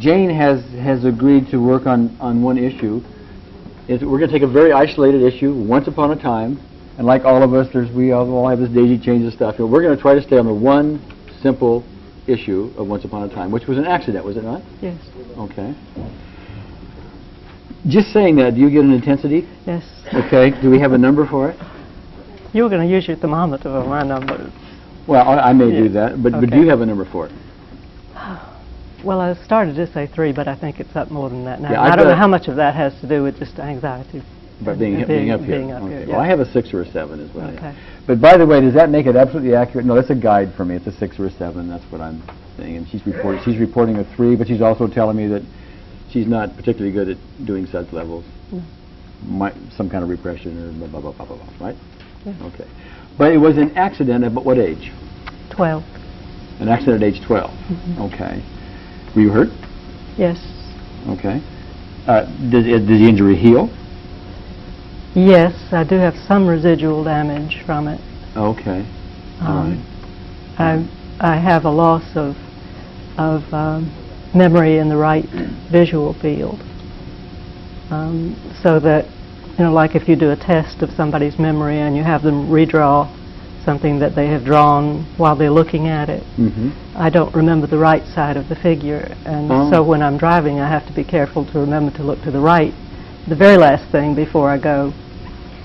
Jane has agreed to work on one issue. We're going to take a very isolated issue, Once Upon a Time, and like all of us, we all have this daisy chain of stuff. We're going to try to stay on the one simple issue of Once Upon a Time, which was an accident, was it not? Yes. Okay. Just saying that, do you get an intensity? Yes. Okay. Do we have a number for it? You were going to use your thermometer for my number. Well, I may do Yeah. that, but Okay. do you have a number for it? Well, I started to say 3, but I think it's up more than that now. Yeah, I don't know how much of that has to do with just anxiety. But being up here. Being up Okay. here, Well, I have a 6 or a 7 as well. Okay. But by the way, does that make it absolutely accurate? No, that's a guide for me. It's a 6 or a 7. That's what I'm saying. And she's reporting a 3, but she's also telling me that she's not particularly good at doing such levels. No. Some kind of repression or blah, blah, blah, blah, blah, right? Yeah. Okay. But it was an accident at what age? 12. An accident at age 12. Mm-hmm. Okay. Were you hurt? Yes. Okay. Did the injury heal? Yes, I do have some residual damage from it. Okay. All right. I have a loss of memory in the right visual field. So that, like if you do a test of somebody's memory and you have them redraw something that they have drawn while they're looking at it, I don't remember the right side of the figure, and so when I'm driving I have to be careful to remember to look to the right, the very last thing before I go,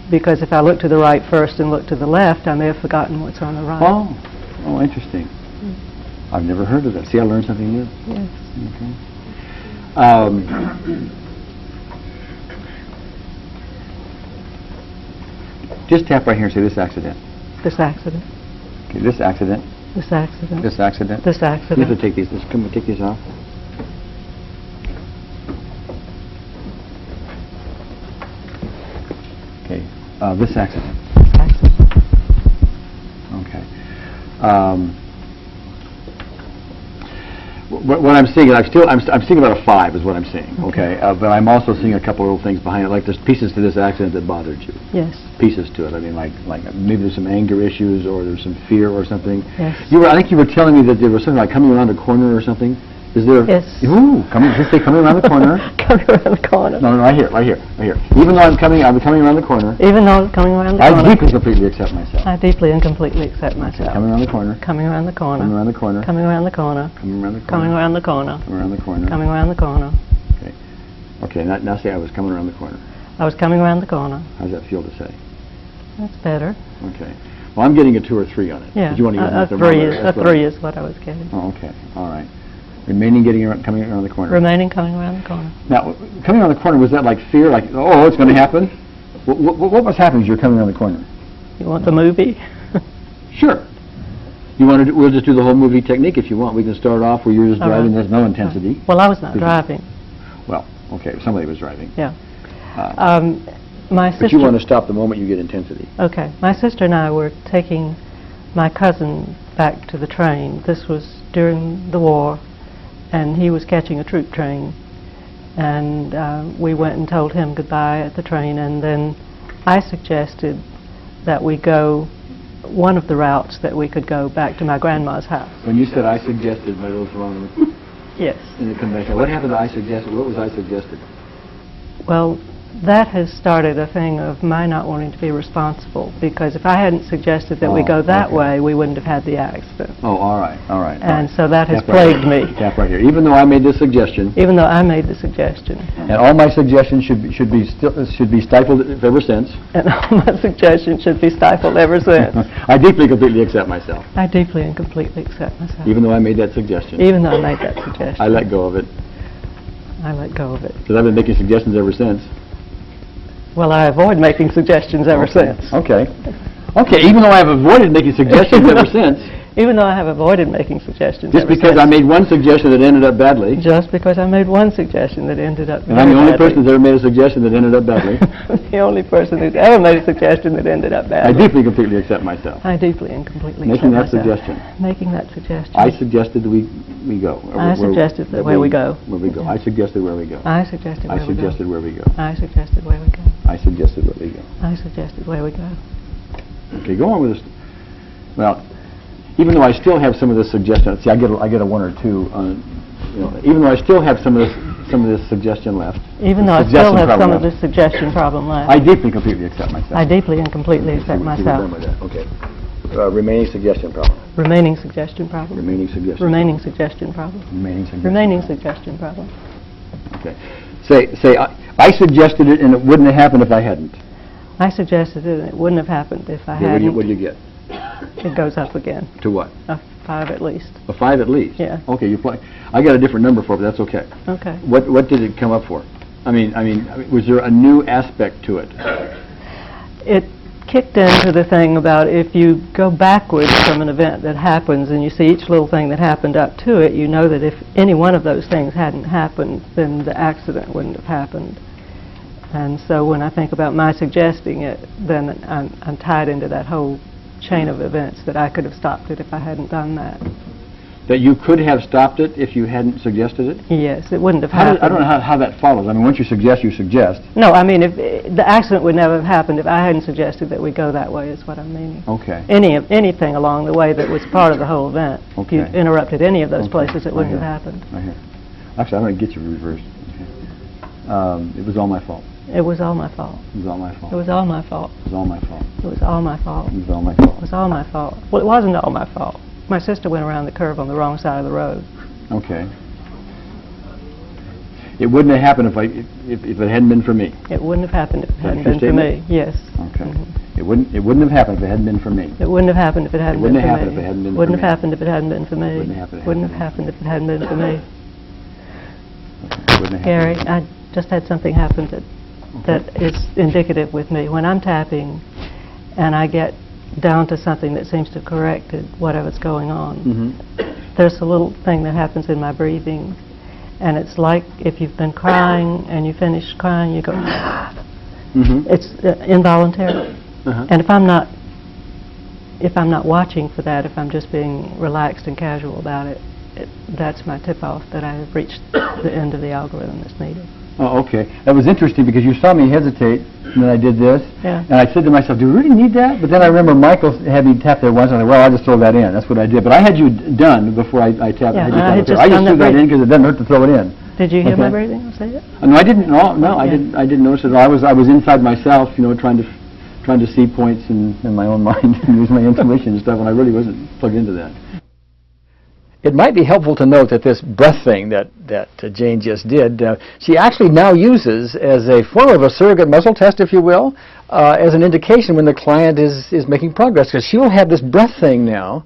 because if I look to the right first and look to the left, I may have forgotten what's on the right. Oh, interesting. I've never heard of that. See, I learned something new. Yes. Okay. Just tap right here and say this accident. This accident. Okay, this accident. This accident. This accident. This You have accident. to take these. Come take these off. Okay. This accident. Accident. Okay. What I'm seeing, I'm seeing about a 5 is what I'm seeing. Okay. But I'm also seeing a couple of little things behind it, like there's pieces to this accident that bothered you. Yes. Pieces to it. I mean, like maybe there's some anger issues or there's some fear or something. Yes. I think you were telling me that there was something like coming around a corner or something. Is there? Yes. Ooh, just say coming around the corner. Coming around the corner. No, right here. Even though I'm coming around the corner. Even though it's coming around the I corner. deeply and completely accept myself. I deeply and completely accept myself. Coming around the corner. Coming around the corner. Coming around the corner. Coming around the corner. Coming around the corner. Coming around the corner. Coming around the corner. Coming around the corner. Okay. Okay. Now say I was coming around the corner. I was coming around the corner. How does that feel to say? That's better. Okay. Well, I'm getting a 2 or 3 on it. Yeah. Did you want to A give me 3 is what I was getting. Oh, okay. All right. Coming around the corner. Remaining coming around the corner. Now, coming around the corner, was that like fear, like, oh, it's going to happen? What was happening as you're coming around the corner? You want the movie? Sure. You want to? We'll just do the whole movie technique if you want. We can start off where you're just All driving. right. There's no intensity. Well, I was not driving. Well, okay. Somebody was driving. Yeah. My sister. But you want to stop the moment you get intensity. Okay. My sister and I were taking my cousin back to the train. This was during the war, and he was catching a troop train. And we went and told him goodbye at the train, and then I suggested that we go one of the routes that we could go back to my grandma's house. When you said I suggested, my little wrong. Yes. In the convention. What happened to I suggested? What was I suggested? Well, that has started a thing of my not wanting to be responsible, because if I hadn't suggested that we go that way, we wouldn't have had the accident. Oh, all right. And so that has Tap right plagued me, Tap right here. Even though I made this suggestion, even though I made the suggestion. and all my suggestions should be stifled ever since. And all my suggestions should be stifled ever since. I deeply, completely accept myself. I deeply and completely accept myself. Even though I made that suggestion. Even though I made that suggestion. I let go of it. I let go of it. Because I've been making suggestions ever since. Well, I avoid making suggestions ever since. Okay. Okay, even though I've avoided making suggestions ever since. Even though I have avoided making suggestions Just ever because since. I made one suggestion that ended up badly. Just because I made one suggestion that ended up And I'm the only badly. person that's ever made a suggestion that ended up badly. The only person who's ever made a suggestion that ended up I badly. deeply, completely accept myself. I deeply and completely Making that accept myself. suggestion. Making that suggestion. I suggested we go. I suggested that where we go. Where we go. I suggested where we go. I suggested where I we go. suggested where we go. I suggested where we go. I suggested where we go. I suggested where we go. Okay, go on with this. Well, even though I still have some of the suggestions, see, I get a 1 or 2 on even though I still have some of this suggestion left. Even though I still suggestion have some problem of this left, suggestion problem left. I deeply and completely accept myself. I deeply and completely accept So we're myself. done with that. Okay. Remaining suggestion problem. Remaining suggestion problem. Remaining suggestion. Remaining suggestion problem. Remaining suggestion. Remaining suggestion problem. Okay. Say, I suggested it and it wouldn't have happened if I hadn't. I suggested it and it wouldn't have happened if I Okay, hadn't. what do you get? It goes up again. To what? A 5 at least. A 5 at least? Yeah. Okay, I got a different number for it, but that's okay. Okay. What did it come up for? I mean, was there a new aspect to it? It kicked into the thing about if you go backwards from an event that happens and you see each little thing that happened up to it, you know that if any one of those things hadn't happened, then the accident wouldn't have happened. And so when I think about my suggesting it, then I'm tied into that whole chain of events that I could have stopped it if I hadn't done that. That you could have stopped it if you hadn't suggested it? Yes, it wouldn't have I happened. don't know how that follows. I mean, once you suggest, you suggest. No, I mean, if the accident would never have happened if I hadn't suggested that we go that way, is what I'm meaning. Okay. Anything along the way that was part of the whole event. If you Okay. interrupted any of those Okay. places, it wouldn't I have hear. happened. I hear. Actually, I'm going to get you reversed. Okay. It was all my fault. It was all my fault. It was all my fault. It was all my fault. It was all my fault. It was all my fault. It was all my fault. It was all my fault. Well, it wasn't all my fault. My sister went around the curve on the wrong side of the road. Okay. It wouldn't have happened if it hadn't been for me. It wouldn't have happened if it Is that a hadn't fair been for me. statement? Yes. Okay. Mhm. It wouldn't have happened if it hadn't been for me. It wouldn't have happened if it hadn't been wouldn't for have me. happened if it hadn't been for Wouldn't me. have happened if it hadn't been for me. Wouldn't have happened if it Wouldn't have hadn't happened if it hadn't been for me. Wouldn't have Gary, happened. I just had something happen that is indicative with me. When I'm tapping and I get down to something that seems to have corrected whatever's going on, Mhm. there's a little thing that happens in my breathing, and it's like if you've been crying and you finish crying, you go, Mhm. it's involuntary. Uh-huh. And if I'm not watching for that, if I'm just being relaxed and casual about it, that's my tip-off that I have reached the end of the algorithm that's needed. Oh, okay. That was interesting because you saw me hesitate, and then I did this. Yeah. And I said to myself, do we really need that? But then I remember Michael had me tap there once, and I said, well, I'll just throw that in. That's what I did. But I had you done before I tapped. Yeah, I I had just just threw done that that in because it doesn't hurt to throw it in. Did you hear my Okay. breathing? I'll say it. No, I didn't. No, I Yeah. didn't. I didn't notice it. I was inside myself, trying to see points in my own mind and use my intuition and stuff, and I really wasn't plugged into that. It might be helpful to note that this breath thing that Jane just did, she actually now uses as a form of a surrogate muscle test, if you will, as an indication when the client is making progress, because she will have this breath thing now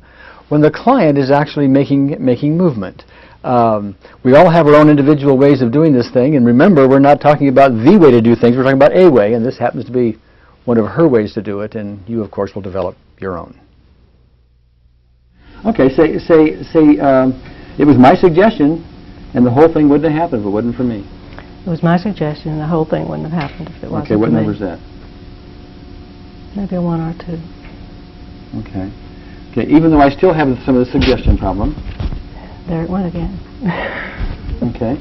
when the client is actually making movement. We all have our own individual ways of doing this thing, and remember, we're not talking about the way to do things, we're talking about a way, and this happens to be one of her ways to do it, and you, of course, will develop your own. Okay, say it was my suggestion, and the whole thing wouldn't have happened if it wasn't for me. It was my suggestion, and the whole thing wouldn't have happened if it wasn't Okay, what for me. number is that? Maybe a 1 or 2. Okay. Okay, even though I still have some of the suggestion problem. There it went again. Okay.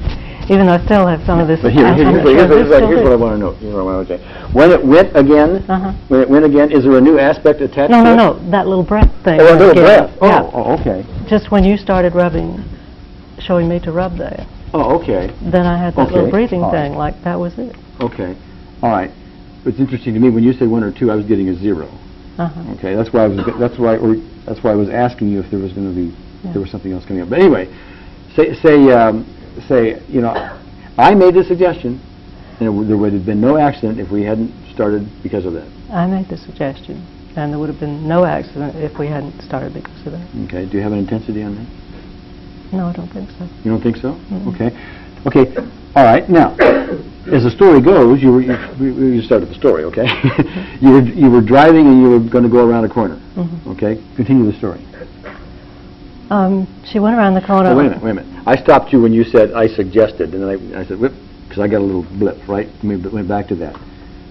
Even though I still have some of this. But here's I'm not what sure this still I is. want to know. Here's what I want to say. When it went again, Uh-huh. is there a new aspect attached No, to it? no, that little breath thing. Oh, a little again. breath. Oh, Yeah. oh, okay. Just when you started showing me to rub there, Oh, okay. then I had that little Okay. breathing All right. thing, like that was it. Okay. All right. It's interesting to me when you say 1 or 2, I was getting a 0. Uh-huh. Okay. That's why I was asking you if there was going to be Yeah. there was something else coming up. But anyway, say I made the suggestion, and there would have been no accident if we hadn't started because of that. I made the suggestion, and there would have been no accident if we hadn't started because of that. Okay. Do you have an intensity on that? No, I don't think so. You don't think so? Mm-mm. Okay. Okay. All right. Now, as the story goes, you started the story. Okay. you were driving and you were going to go around a corner. Mhm. Okay. Continue the story. She went around the corner. Oh, wait a minute. I stopped you when you said I suggested, and then I said whip because I got a little blip. Right. We went back to that.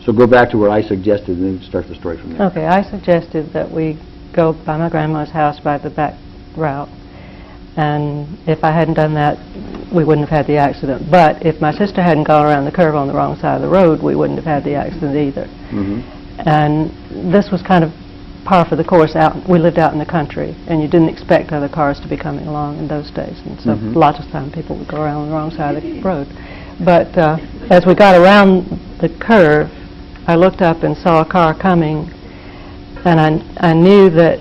So go back to where I suggested, and then start the story from there. Okay, I suggested that we go by my grandma's house by the back route. And if I hadn't done that, we wouldn't have had the accident. But if my sister hadn't gone around the curve on the wrong side of the road, we wouldn't have had the accident either. Mm-hmm. And this was kind of par for the course out. We lived out in the country, and you didn't expect other cars to be coming along in those days, and so lots of time people would go around on the wrong side of the road. But as we got around the curve, I looked up and saw a car coming, and I knew that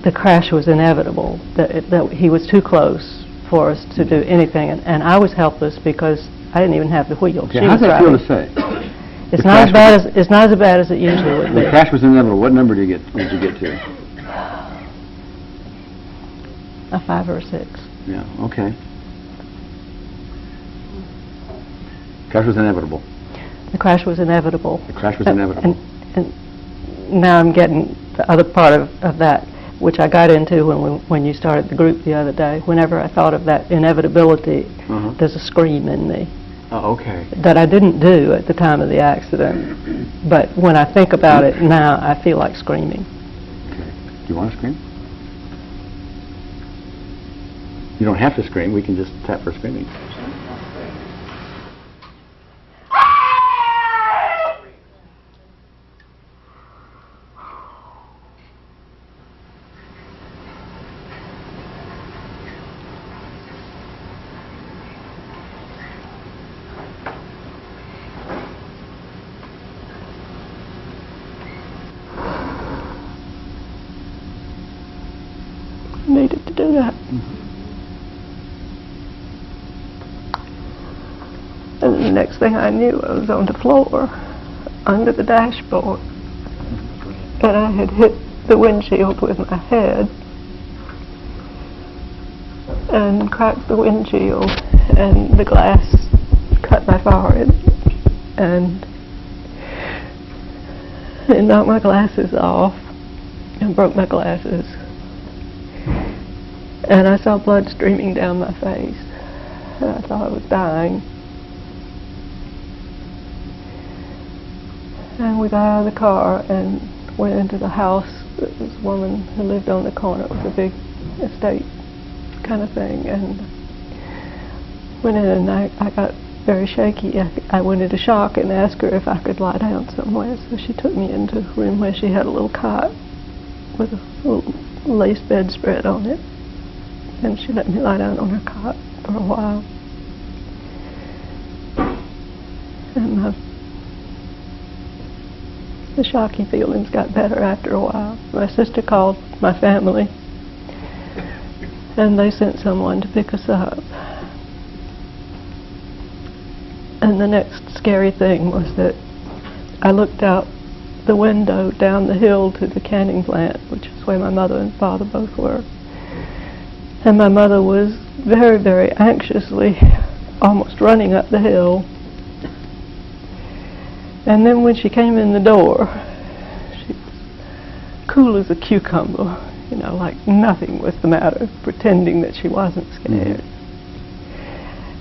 the crash was inevitable, that he was too close for us to do anything, and I was helpless because I didn't even have the wheel. Okay, how's that feel to say? It's not as bad as it usually would be. The crash was inevitable. What number did you get to? A 5 or a 6. Yeah. Okay. Crash was inevitable. The crash was inevitable. The crash was inevitable. And now I'm getting the other part of that, which I got into when you started the group the other day. Whenever I thought of that inevitability, there's a scream in me. Oh, okay. That I didn't do at the time of the accident, but when I think about it now, I feel like screaming. Okay. Do you want to scream? You don't have to scream. We can just tap for screaming. Needed to do that. And the next thing I knew, I was on the floor, under the dashboard, and I had hit the windshield with my head and cracked the windshield, and the glass cut my forehead, and it knocked my glasses off and broke my glasses. And I saw blood streaming down my face, and I thought I was dying. And we got out of the car and went into the house. There was a woman who lived on the corner with a big estate kind of thing, and went in, and I got very shaky. I went into shock and asked her if I could lie down somewhere, so she took me into a room where she had a little cot with a little lace bedspread on it. And she let me lie down on her cot for a while. And the shocky feelings got better after a while. My sister called my family, and they sent someone to pick us up. And the next scary thing was that I looked out the window down the hill to the canning plant, which is where my mother and father both were. And my mother was very, very anxiously almost running up the hill. And then when she came in the door, she was cool as a cucumber, you know, like nothing was the matter, pretending that she wasn't scared.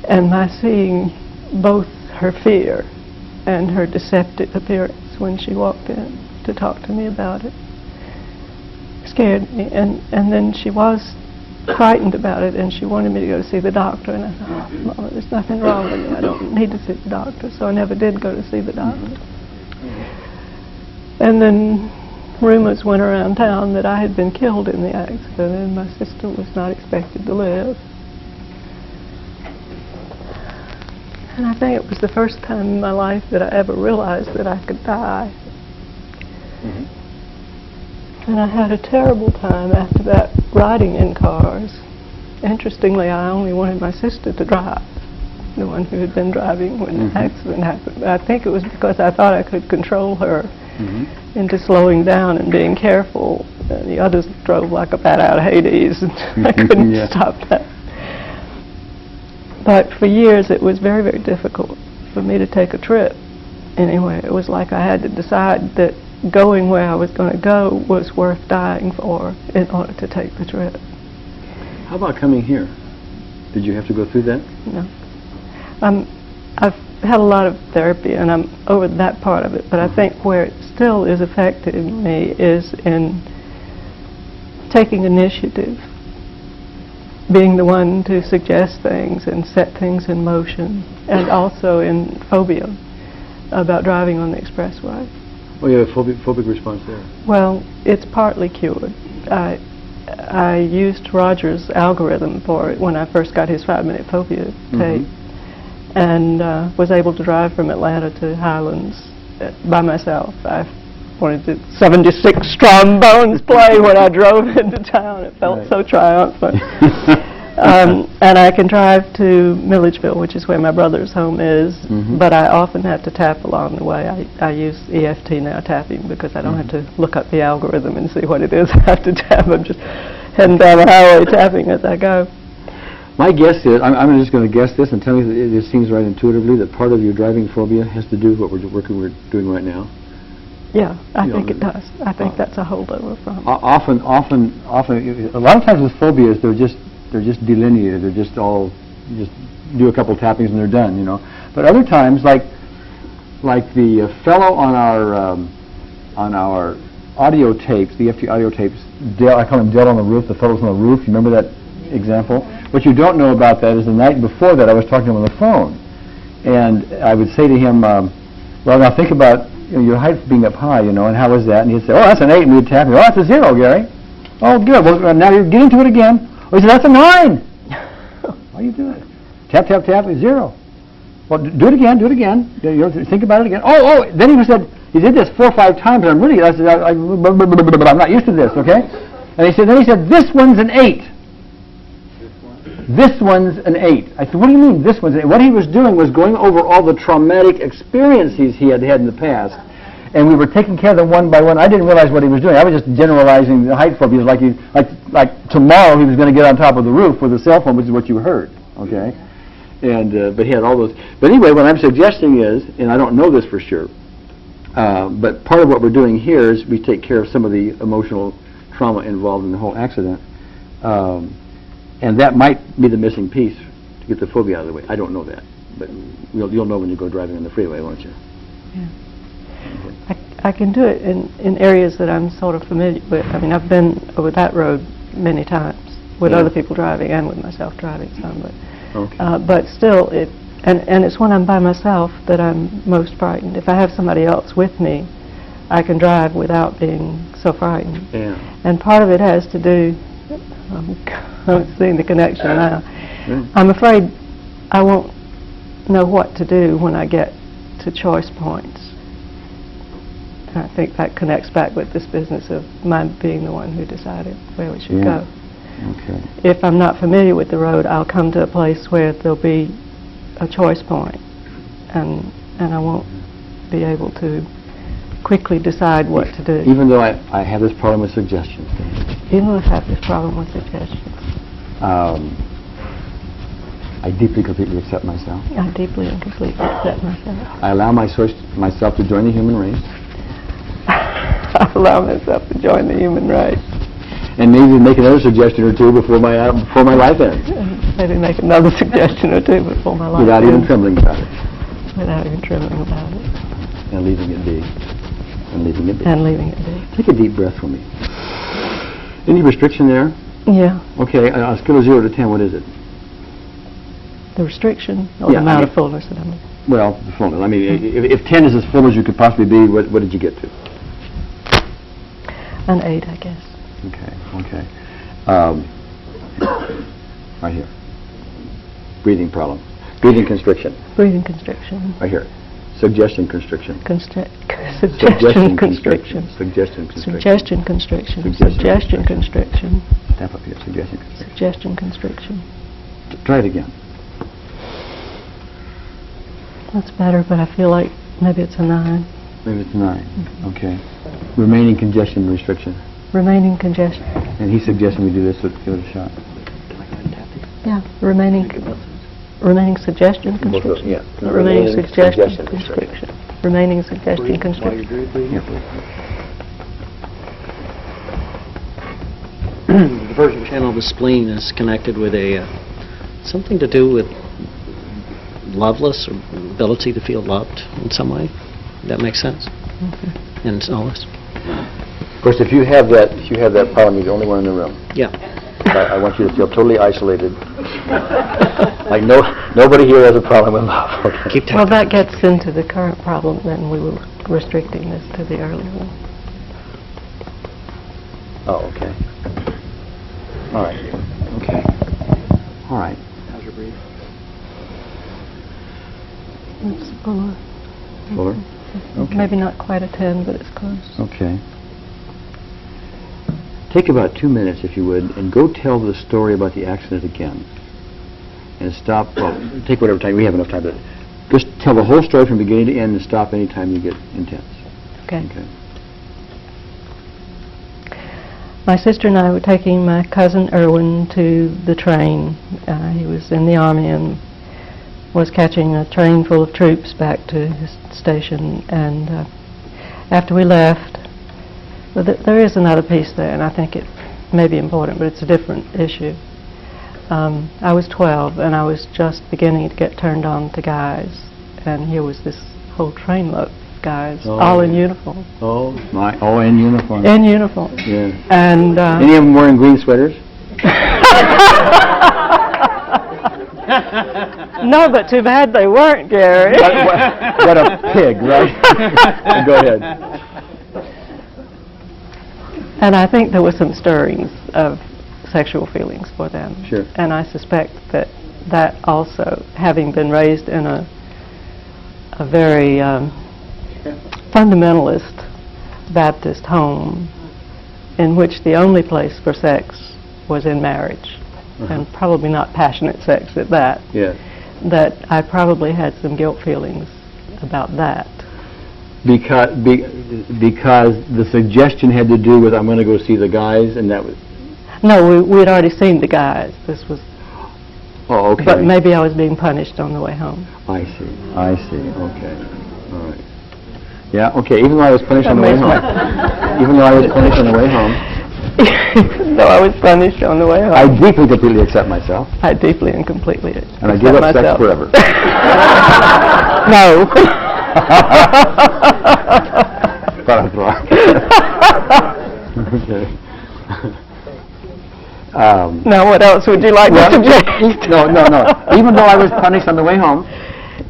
And my seeing both her fear and her deceptive appearance when she walked in to talk to me about it scared me. And then she was frightened about it, and she wanted me to go to see the doctor, and I thought, oh, Mama, there's nothing wrong with me. I don't need to see the doctor, so I never did go to see the doctor. And then rumors went around town that I had been killed in the accident, and my sister was not expected to live. And I think it was the first time in my life that I ever realized that I could die. And I had a terrible time after that riding in cars. Interestingly, I only wanted my sister to drive, the one who had been driving when the accident happened. I think it was because I thought I could control her into slowing down and being careful. The others drove like a bat out of Hades, and I couldn't stop that. But for years it was very, very difficult for me to take a trip anywhere. It was like I had to decide that going where I was going to go was worth dying for in order to take the trip. How about coming here? Did you have to go through that? No. I've had a lot of therapy, and I'm over that part of it, but I think where it still is affecting me is in taking initiative, being the one to suggest things and set things in motion, and also in phobia about driving on the expressway. Oh, you have a phobic response there. Well, it's partly cured. I used Roger's algorithm for it when I first got his 5-minute phobia tape, and was able to drive from Atlanta to Highlands by myself. I wanted to 76 trombones play when I drove into town. It felt so triumphant. And I can drive to Milledgeville, which is where my brother's home is, but I often have to tap along the way. I use EFT now, tapping, because I don't have to look up the algorithm and see what it is I have to tap. I'm just heading down the highway tapping as I go. My guess is, I'm just going to guess this and tell me that it seems right intuitively that part of your driving phobia has to do with what we're doing right now. Yeah, I think it does. I think that's a holdover from. Often, a lot of times with phobias, they're just delineated. They're just all, you just do a couple tappings and they're done, you know. But other times, like the fellow on our audio tapes, the EFT audio tapes, Dale, I call him Dale on the roof. The fellow's on the roof. You remember that example? What you don't know about that is the night before that I was talking to him on the phone, and I would say to him, well, now think about your height being up high, you know, and how is that? And he'd say, oh, that's an 8, and we'd tap him. Oh, that's a 0, Gary. Oh, good. Well, now you're getting to it again. Oh, he said, that's a 9. How you do it? Tap, tap, tap, 0. Well, do it again, do it again. You know, think about it again. Oh, then he said, he did this 4 or 5 times, and I said, I'm not used to this, okay? And then he said, this one's an 8. This one's an 8. I said, what do you mean this one's an 8? What he was doing was going over all the traumatic experiences he had in the past, and we were taking care of them one by one. I didn't realize what he was doing. I was just generalizing the height phobias, like tomorrow he was going to get on top of the roof with a cell phone, which is what you heard, okay? And but he had all those. But anyway, what I'm suggesting is, and I don't know this for sure, but part of what we're doing here is we take care of some of the emotional trauma involved in the whole accident. And that might be the missing piece to get the phobia out of the way. I don't know that, but you'll know when you go driving on the freeway, won't you? Yeah. Okay. I can do it in areas that I'm sort of familiar with. I mean, I've been over that road many times with other people driving and with myself driving some, but still, and it's when I'm by myself that I'm most frightened. If I have somebody else with me, I can drive without being so frightened. Yeah. And part of it has to do. I'm seeing the connection now. I'm afraid I won't know what to do when I get to choice points. And I think that connects back with this business of my being the one who decided where we should go. Okay. If I'm not familiar with the road, I'll come to a place where there'll be a choice point, and I won't be able to quickly decide what to do. Even though I have this problem with suggestions. Even though I have this problem with suggestions. I deeply, completely accept myself. I deeply and completely accept myself. I allow myself to join the human race. I allow myself to join the human race. And maybe make another suggestion or two before my life ends. And maybe make another suggestion or two before my life Without ends. even trembling about it. Without even trembling about it. And leaving it be. And leaving it be. And leaving it be. Take a deep breath for me. Any restriction there? Yeah. Okay, on a scale of 0 to 10, what is it? The restriction or the amount of fullness that I'm in? Well, the fullness. I mean, if 10 is as full as you could possibly be, what did you get to? An 8, I guess. Okay. Right here. Breathing problem. Breathing constriction. Breathing constriction. Right here. Suggestion constriction. Suggestion constriction. Suggestion constriction. Suggestion constriction. Suggestion constriction. Step up here. Suggestion constriction. Suggestion constriction. Try it again. That's better, but I feel like maybe it's a 9. Maybe it's 9. Okay. Remaining congestion restriction. Remaining congestion. And he's suggesting we do this, so give it a shot. Yeah, remaining suggestion constriction. Yeah. Remaining suggestion constriction. Remaining suggestion constriction. The vertical channel of the spleen is connected with something to do with loveless, or ability to feel loved in some way. That makes sense. And solace. Of course, if you have that problem, you're the only one in the room. Yeah. I want you to feel totally isolated. Like nobody here has a problem with love. Okay. Keep Well, that gets into the current problem, then we will restricting this to the early one. Oh, okay. All right. Okay. All right. How's your breathing? It's fuller. Fuller? Okay. Maybe not quite a 10, but it's close. Okay. Take about 2 minutes, if you would, and go tell the story about the accident again. And stop, well, take whatever time, we have enough time, but just tell the whole story from beginning to end and stop any time you get intense. Okay. Okay. My sister and I were taking my cousin Erwin to the train. He was in the Army and was catching a train full of troops back to his station. And after we left, well, there is another piece there, and I think it may be important, but it's a different issue. I was 12, and I was just beginning to get turned on to guys, and here was this whole trainload of guys, all in uniform. Oh, my, all in uniform. In uniform. Yeah. And Any of them wearing green sweaters? no, but too bad they weren't, Gary. What a pig, right? Go ahead. And I think there were some stirrings of sexual feelings for them. Sure. And I suspect that that also, having been raised in a very fundamentalist Baptist home, in which the only place for sex was in marriage, and probably not passionate sex at that, Yes. that I probably had some guilt feelings about that. Because the suggestion had to do with, I'm going to go see the guys, and that was... No, we had already seen the guys. This was, Oh, okay. but maybe I was being punished on the way home. I see. Okay. All right. Yeah, okay, even though I was punished on the way That home. Even though I was punished on the way home, No, I was punished on the way home. I deeply, completely accept myself, I deeply and completely and I give up sex myself. forever. No. Okay. Now, what else would you like to suggest? No. Even though I was punished on the way home,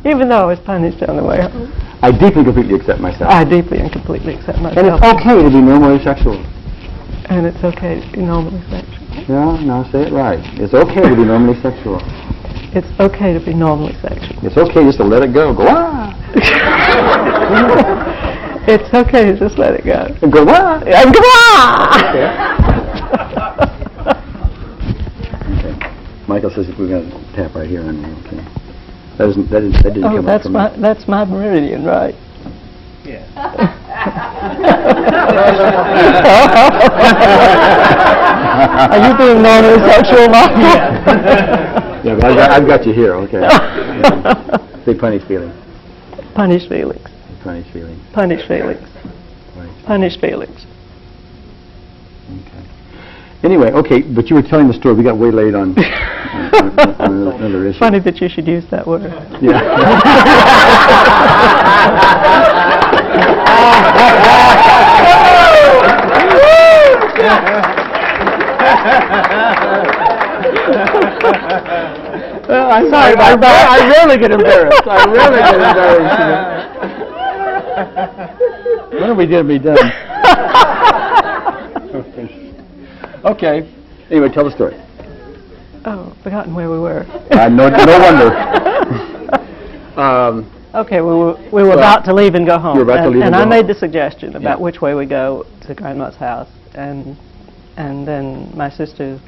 Even though I was punished on the way home, I deeply, completely accept myself. I deeply and completely accept myself. And it's okay to be normally sexual. And it's okay to be normally sexual. Yeah, now say it right. It's okay to be normally sexual. It's okay to be normally sexual. It's okay just to let it go. Go ah! It's okay to just let it go. Go ah! And go ah! Okay. Michael says if we're going to tap right here on me, okay. That didn't Oh, come up from me. that's my meridian, right? Are you being normally sexual, Michael? Yeah, but I've got you here, okay. Yeah. Say punish feelings. Punish feelings. Punish feelings. Punish feelings. Punish feelings. Okay. Anyway, okay, but you were telling the story. We got way late on another issue. Funny that you should use that word. Yeah. I'm sorry about that. I really get embarrassed. When are we going to be done? Okay. Anyway, tell the story. Oh, forgotten where we were. No wonder. Okay, we were about to leave and go home. You were about to leave and I go made home. the suggestion about Yeah. which way we go to Grandma's house, and then my sister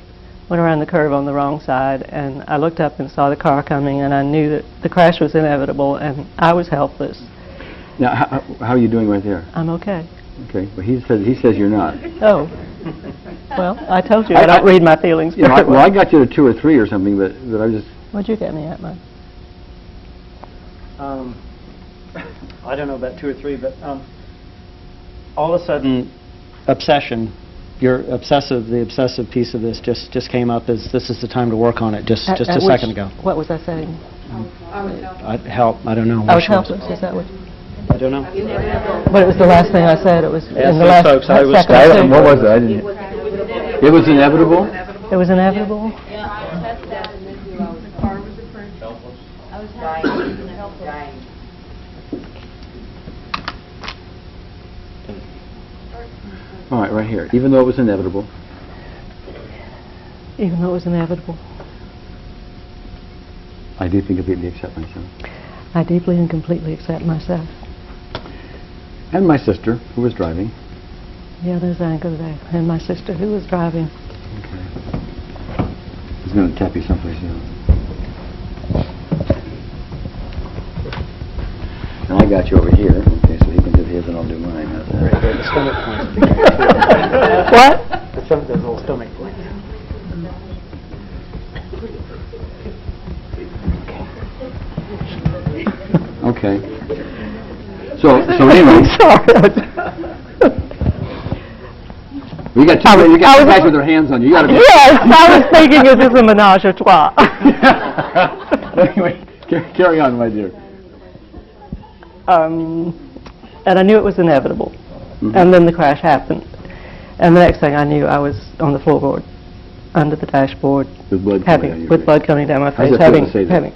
went around the curve on the wrong side, and I looked up and saw the car coming, and I knew that the crash was inevitable, and I was helpless. Now, how are you doing right there? I'm okay. Okay. Well, he says you're not. Oh. Well, I told you I don't read my feelings You know, very well. I got you to 2 or 3 or something, but I was just... What'd you get me at, Mike? I don't know about 2 or 3, but all of a sudden, obsession, the obsessive piece of this just came up as this is the time to work on it just At a second ago. What was I saying? Help, I don't know. I was helpless, is that what? I don't know. But it was the last thing I said. It was in the those last folks, I was- second or two. What was it? I didn't... It was inevitable? It was inevitable? All right, right here. Even though it was inevitable. Even though it was inevitable. I do completely accept myself. I deeply and completely accept myself. And my sister, who was driving. Yeah, there's Anchor there. And my sister who was driving. Okay. He's going to tap you someplace else. And I got you over here. Okay, so he can do his and I'll do mine. How's that? Right there, the stomach point. What? There's a little stomach point. Okay. So anyway. Sorry. You got two guys with their hands on you. You got to be. Yes, I was thinking it was a menage a trois. Anyway, carry on, my dear. And I knew it was inevitable. And then the crash happened. And the next thing I knew, I was on the floorboard, under the dashboard, With blood coming down your with face. blood coming down my How's face, it feel to say that?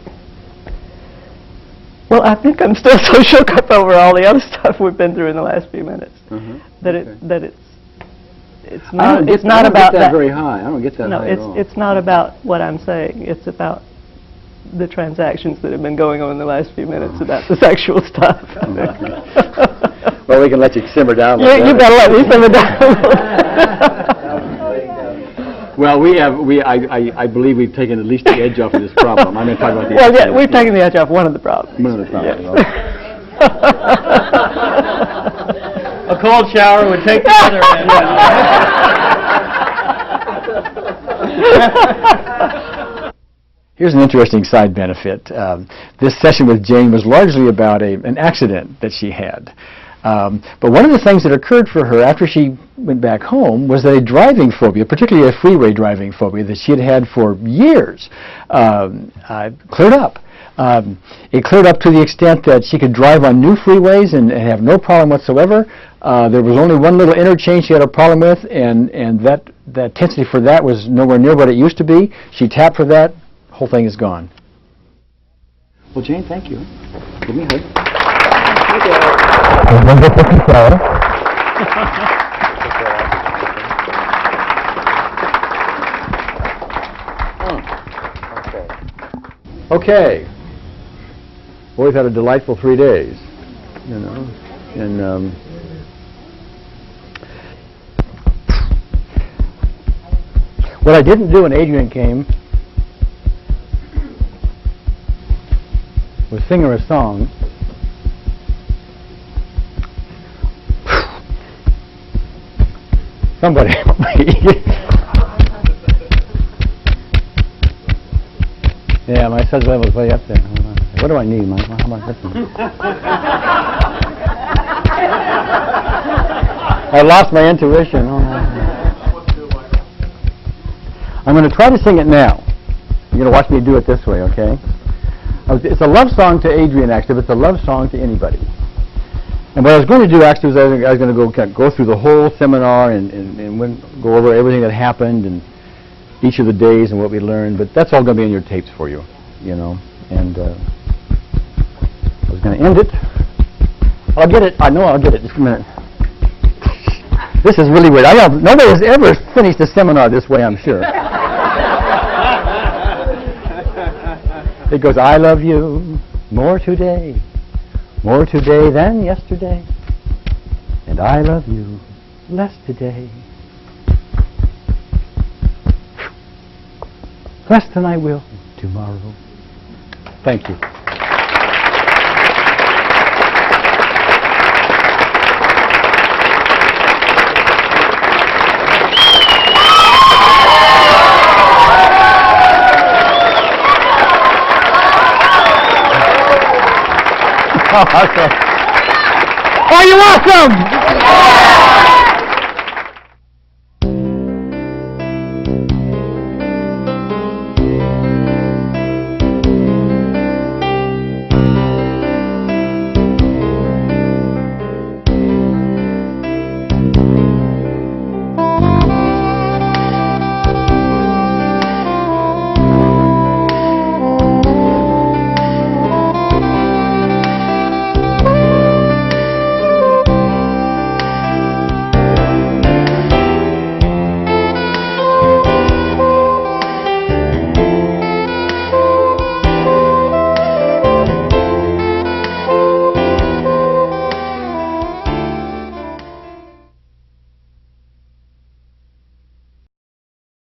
Well, I think I'm still so shook up over all the other stuff we've been through in the last few minutes that it's not I don't about get that very high. I don't get that No, high at all. it's not about what I'm saying. It's about the transactions that have been going on in the last few minutes about the sexual stuff. Well, we can let you simmer down. Like You that. better let me simmer down. Well, I believe we've taken at least the edge off of this problem. I'm going to talk about the Well, yeah, edge. we've taken the edge off one of the problems. One of the problems. A cold shower would take the other end. Here's an interesting side benefit. This session with Jane was largely about an accident that she had. But one of the things that occurred for her after she went back home was that a driving phobia, particularly a freeway driving phobia that she had had for years, cleared up. It cleared up to the extent that she could drive on new freeways and have no problem whatsoever. There was only one little interchange she had a problem with, and that intensity for that was nowhere near what it used to be. She tapped for that. Whole thing is gone. Well, Jane, thank you. Give me a hug. Okay. Well, we've had a delightful 3 days, you know, and what I didn't do when Adrian came was sing her a song. Somebody help me. Yeah, my suds level's way up there. Hold on. What do I need, Mike? How about this one? I lost my intuition. Oh, no. I'm going to try to sing it now. You're going to watch me do it this way, okay? It's a love song to Adrian, actually, but it's a love song to anybody. And what I was going to do, actually, was I was going to go through the whole seminar and go over everything that happened and each of the days and what we learned, but that's all going to be in your tapes for you, you know. And I was going to end it. I'll get it. I know I'll get it. Just a minute. This is really weird. Nobody has ever finished a seminar this way, I'm sure. It goes, I love you more today than yesterday, and I love you less today, less than I will tomorrow. Thank you. Oh, okay. Are you awesome?